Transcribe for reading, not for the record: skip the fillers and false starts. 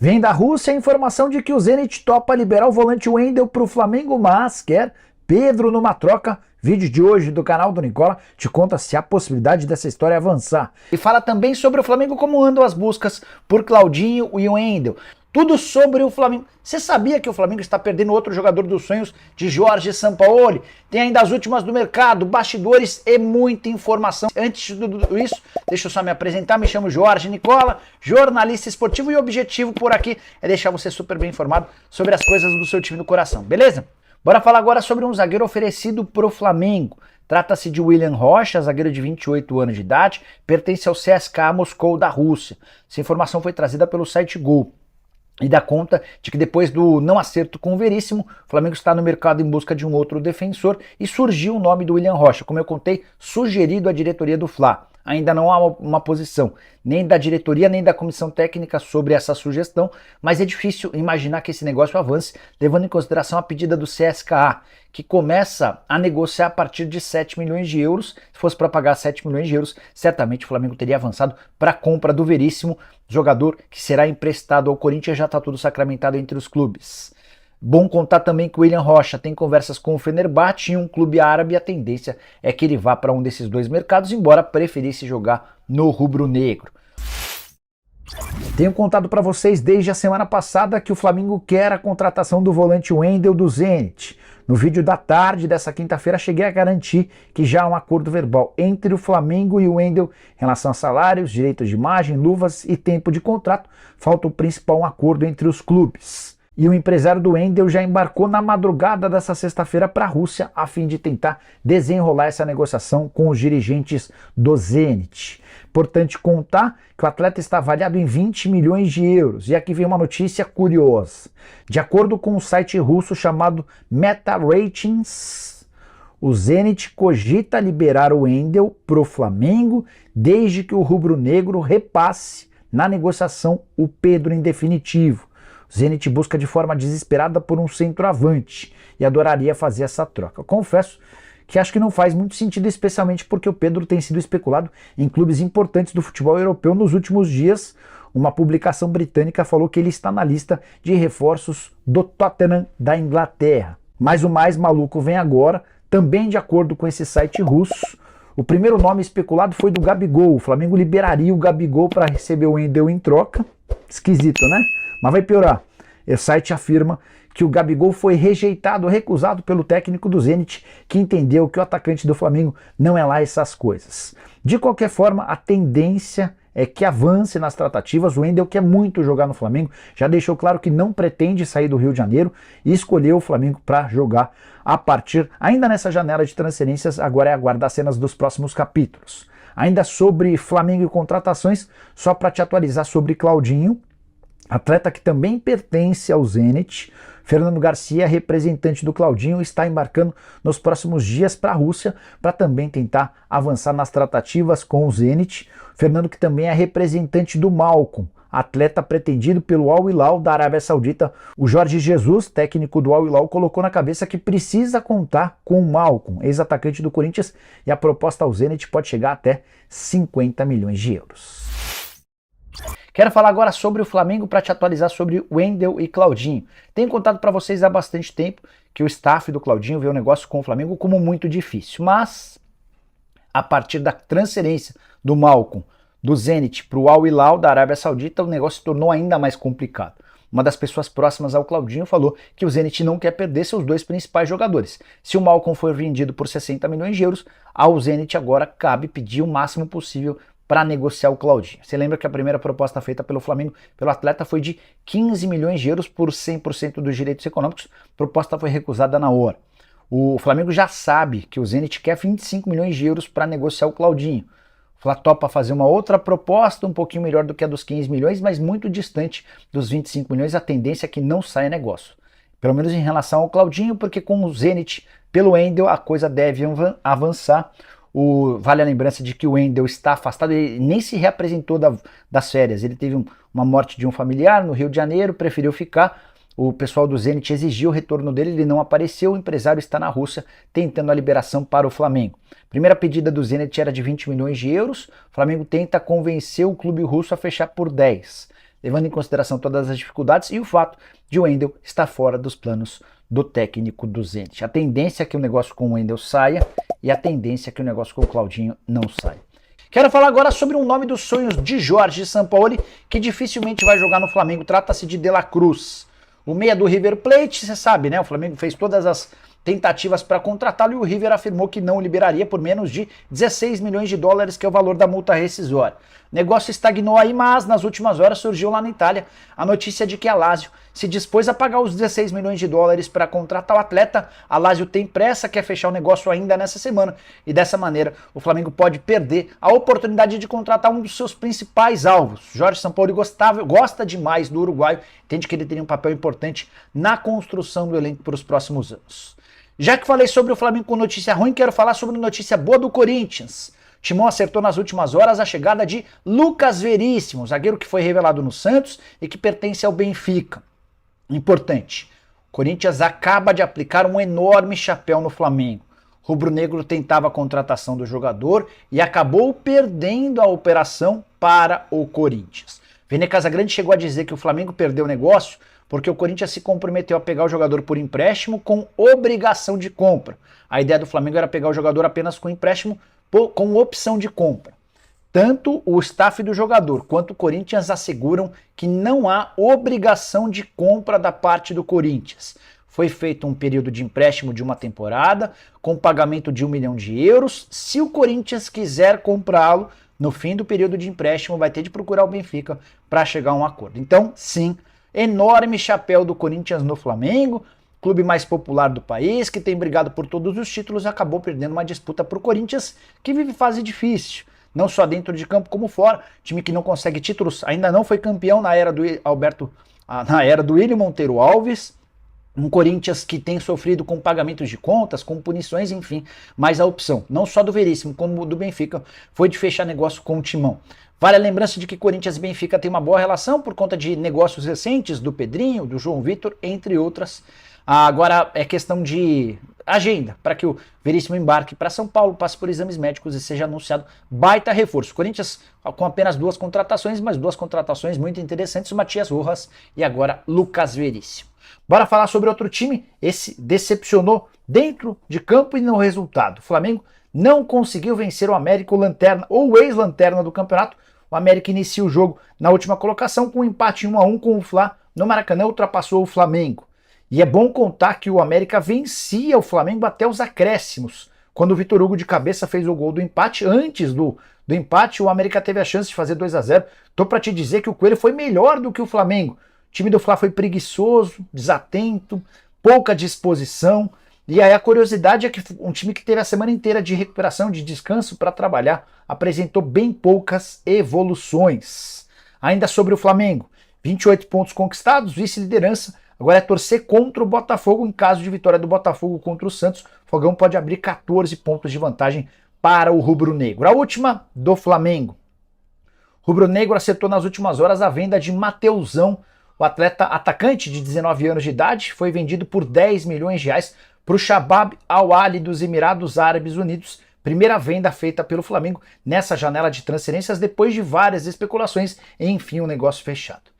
Vem da Rússia a informação de que o Zenit topa liberar o volante Wendel para o Flamengo, mas quer Pedro numa troca. Vídeo de hoje do canal do Nicola te conta se há possibilidade dessa história avançar. E fala também sobre o Flamengo, como andam as buscas por Claudinho e Wendel. Tudo sobre o Flamengo. Você sabia que o Flamengo está perdendo outro jogador dos sonhos de Jorge Sampaoli? Tem ainda as últimas do mercado, bastidores e muita informação. Antes de tudo isso, deixa eu só me apresentar. Me chamo Jorge Nicola, jornalista esportivo, e o objetivo por aqui é deixar você super bem informado sobre as coisas do seu time do coração, beleza? Bora falar agora sobre um zagueiro oferecido para o Flamengo. Trata-se de William Rocha, zagueiro de 28 anos de idade, pertence ao CSKA Moscou da Rússia. Essa informação foi trazida pelo site Gol e dá conta de que depois do não acerto com o Veríssimo, o Flamengo está no mercado em busca de um outro defensor e surgiu o nome do William Rocha, como eu contei, sugerido à diretoria do Fla. Ainda não há uma posição nem da diretoria nem da comissão técnica sobre essa sugestão, mas é difícil imaginar que esse negócio avance, levando em consideração a pedida do CSKA, que começa a negociar a partir de 7 milhões de euros. Se fosse para pagar 7 milhões de euros, certamente o Flamengo teria avançado para a compra do Veríssimo, jogador que será emprestado ao Corinthians. Já está tudo sacramentado entre os clubes. Bom contar também que o William Rocha tem conversas com o Fenerbahçe e um clube árabe, e a tendência é que ele vá para um desses dois mercados, embora preferisse jogar no rubro-negro. Tenho contado para vocês desde a semana passada que o Flamengo quer a contratação do volante Wendel do Zenit. No vídeo da tarde dessa quinta-feira cheguei a garantir que já há um acordo verbal entre o Flamengo e o Wendel em relação a salários, direitos de imagem, luvas e tempo de contrato. Falta o principal, um acordo entre os clubes. E o empresário do Wendel já embarcou na madrugada dessa sexta-feira para a Rússia a fim de tentar desenrolar essa negociação com os dirigentes do Zenit. Importante contar que o atleta está avaliado em 20 milhões de euros. E aqui vem uma notícia curiosa. De acordo com o site russo chamado Meta Ratings, o Zenit cogita liberar o Wendel para o Flamengo desde que o rubro-negro repasse na negociação o Pedro em definitivo. O Zenit busca de forma desesperada por um centroavante e adoraria fazer essa troca. Eu confesso que acho que não faz muito sentido, especialmente porque o Pedro tem sido especulado em clubes importantes do futebol europeu nos últimos dias. Uma publicação britânica falou que ele está na lista de reforços do Tottenham da Inglaterra. Mas o mais maluco vem agora, também de acordo com esse site russo. O primeiro nome especulado foi do Gabigol. O Flamengo liberaria o Gabigol para receber o Wendel em troca. Esquisito, né? Mas vai piorar. O site afirma que o Gabigol foi rejeitado, recusado pelo técnico do Zenit, que entendeu que o atacante do Flamengo não é lá essas coisas. De qualquer forma, a tendência é que avance nas tratativas. O Wendel quer muito jogar no Flamengo, já deixou claro que não pretende sair do Rio de Janeiro e escolheu o Flamengo para jogar a partir, ainda nessa janela de transferências. Agora é aguardar cenas dos próximos capítulos. Ainda sobre Flamengo e contratações, só para te atualizar sobre Claudinho, atleta que também pertence ao Zenit. Fernando Garcia, representante do Claudinho, está embarcando nos próximos dias para a Rússia para também tentar avançar nas tratativas com o Zenit. Fernando, que também é representante do Malcom, atleta pretendido pelo Al Hilal da Arábia Saudita. O Jorge Jesus, técnico do Al Hilal, colocou na cabeça que precisa contar com o Malcom, ex-atacante do Corinthians, e a proposta ao Zenit pode chegar até 50 milhões de euros. Quero falar agora sobre o Flamengo para te atualizar sobre Wendel e Claudinho. Tenho contado para vocês há bastante tempo que o staff do Claudinho vê o negócio com o Flamengo como muito difícil, mas a partir da transferência do Malcom do Zenit para o Al Hilal da Arábia Saudita, o negócio se tornou ainda mais complicado. Uma das pessoas próximas ao Claudinho falou que o Zenit não quer perder seus dois principais jogadores. Se o Malcom for vendido por 60 milhões de euros, ao Zenit agora cabe pedir o máximo possível para negociar o Claudinho. Você lembra que a primeira proposta feita pelo Flamengo, pelo atleta, foi de 15 milhões de euros por 100% dos direitos econômicos. A proposta foi recusada na hora. O Flamengo já sabe que o Zenit quer 25 milhões de euros para negociar o Claudinho. O Fla topa fazer uma outra proposta, um pouquinho melhor do que a dos 15 milhões, mas muito distante dos 25 milhões. A tendência é que não saia negócio. Pelo menos em relação ao Claudinho, porque com o Zenit pelo Wendel a coisa deve avançar. Vale a lembrança de que o Wendel está afastado, ele nem se reapresentou das férias. Ele teve uma morte de um familiar no Rio de Janeiro, preferiu ficar. O pessoal do Zenit exigiu o retorno dele, ele não apareceu. O empresário está na Rússia tentando a liberação para o Flamengo. Primeira pedida do Zenit era de 20 milhões de euros. O Flamengo tenta convencer o clube russo a fechar por 10. levando em consideração todas as dificuldades e o fato de o Wendel estar fora dos planos do técnico do Zenit. A tendência é que o negócio com o Wendel saia e a tendência é que o negócio com o Claudinho não saia. Quero falar agora sobre um nome dos sonhos de Jorge Sampaoli, que dificilmente vai jogar no Flamengo. Trata-se de De La Cruz. O meia do River Plate, você sabe, né? O Flamengo fez todas as tentativas para contratá-lo e o River afirmou que não liberaria por menos de 16 milhões de dólares, que é o valor da multa rescisória. O negócio estagnou aí, mas nas últimas horas surgiu lá na Itália a notícia de que a Lazio se dispôs a pagar os 16 milhões de dólares para contratar o atleta. A Lazio tem pressa, quer fechar o negócio ainda nessa semana e dessa maneira o Flamengo pode perder a oportunidade de contratar um dos seus principais alvos. Jorge Sampaoli gosta demais do uruguaio, entende que ele teria um papel importante na construção do elenco para os próximos anos. Já que falei sobre o Flamengo com notícia ruim, quero falar sobre notícia boa do Corinthians. Timão acertou nas últimas horas a chegada de Lucas Veríssimo, zagueiro que foi revelado no Santos e que pertence ao Benfica. Importante, o Corinthians acaba de aplicar um enorme chapéu no Flamengo. O rubro-negro tentava a contratação do jogador e acabou perdendo a operação para o Corinthians. Vene Casagrande chegou a dizer que o Flamengo perdeu o negócio porque o Corinthians se comprometeu a pegar o jogador por empréstimo com obrigação de compra. A ideia do Flamengo era pegar o jogador apenas com empréstimo com opção de compra. Tanto o staff do jogador quanto o Corinthians asseguram que não há obrigação de compra da parte do Corinthians. Foi feito um período de empréstimo de uma temporada, com pagamento de 1 milhão de euros. Se o Corinthians quiser comprá-lo, no fim do período de empréstimo vai ter de procurar o Benfica para chegar a um acordo. Então, sim, enorme chapéu do Corinthians no Flamengo, clube mais popular do país, que tem brigado por todos os títulos, acabou perdendo uma disputa para o Corinthians, que vive fase difícil, não só dentro de campo como fora, time que não consegue títulos, ainda não foi campeão na era do William Monteiro Alves, um Corinthians que tem sofrido com pagamentos de contas, com punições, enfim, mas a opção, não só do Veríssimo, como do Benfica, foi de fechar negócio com o Timão. Vale a lembrança de que Corinthians e Benfica têm uma boa relação por conta de negócios recentes do Pedrinho, do João Vitor, entre outras. Agora é questão de agenda para que o Veríssimo embarque para São Paulo, passe por exames médicos e seja anunciado baita reforço. Corinthians com apenas 2 contratações, mas 2 contratações muito interessantes, o Matias Rojas e agora Lucas Veríssimo. Bora falar sobre outro time, esse decepcionou dentro de campo e no resultado. O Flamengo não conseguiu vencer o América, o lanterna ou o ex-lanterna do campeonato. O América inicia o jogo na última colocação com um empate 1-1 com o Fla no Maracanã, ultrapassou o Flamengo. E é bom contar que o América vencia o Flamengo até os acréscimos. Quando o Vitor Hugo de cabeça fez o gol do empate, antes do empate, o América teve a chance de fazer 2-0. Tô para te dizer que o Coelho foi melhor do que o Flamengo. O time do Fla foi preguiçoso, desatento, pouca disposição. E aí a curiosidade é que um time que teve a semana inteira de recuperação, de descanso para trabalhar, apresentou bem poucas evoluções. Ainda sobre o Flamengo, 28 pontos conquistados, vice-liderança. Agora é torcer contra o Botafogo. Em caso de vitória do Botafogo contra o Santos, o Fogão pode abrir 14 pontos de vantagem para o rubro-negro. A última do Flamengo. O rubro-negro acertou nas últimas horas a venda de Mateusão. O atleta atacante de 19 anos de idade foi vendido por 10 milhões de reais para o Shabab Al-Ahly dos Emirados Árabes Unidos. Primeira venda feita pelo Flamengo nessa janela de transferências depois de várias especulações e enfim um negócio fechado.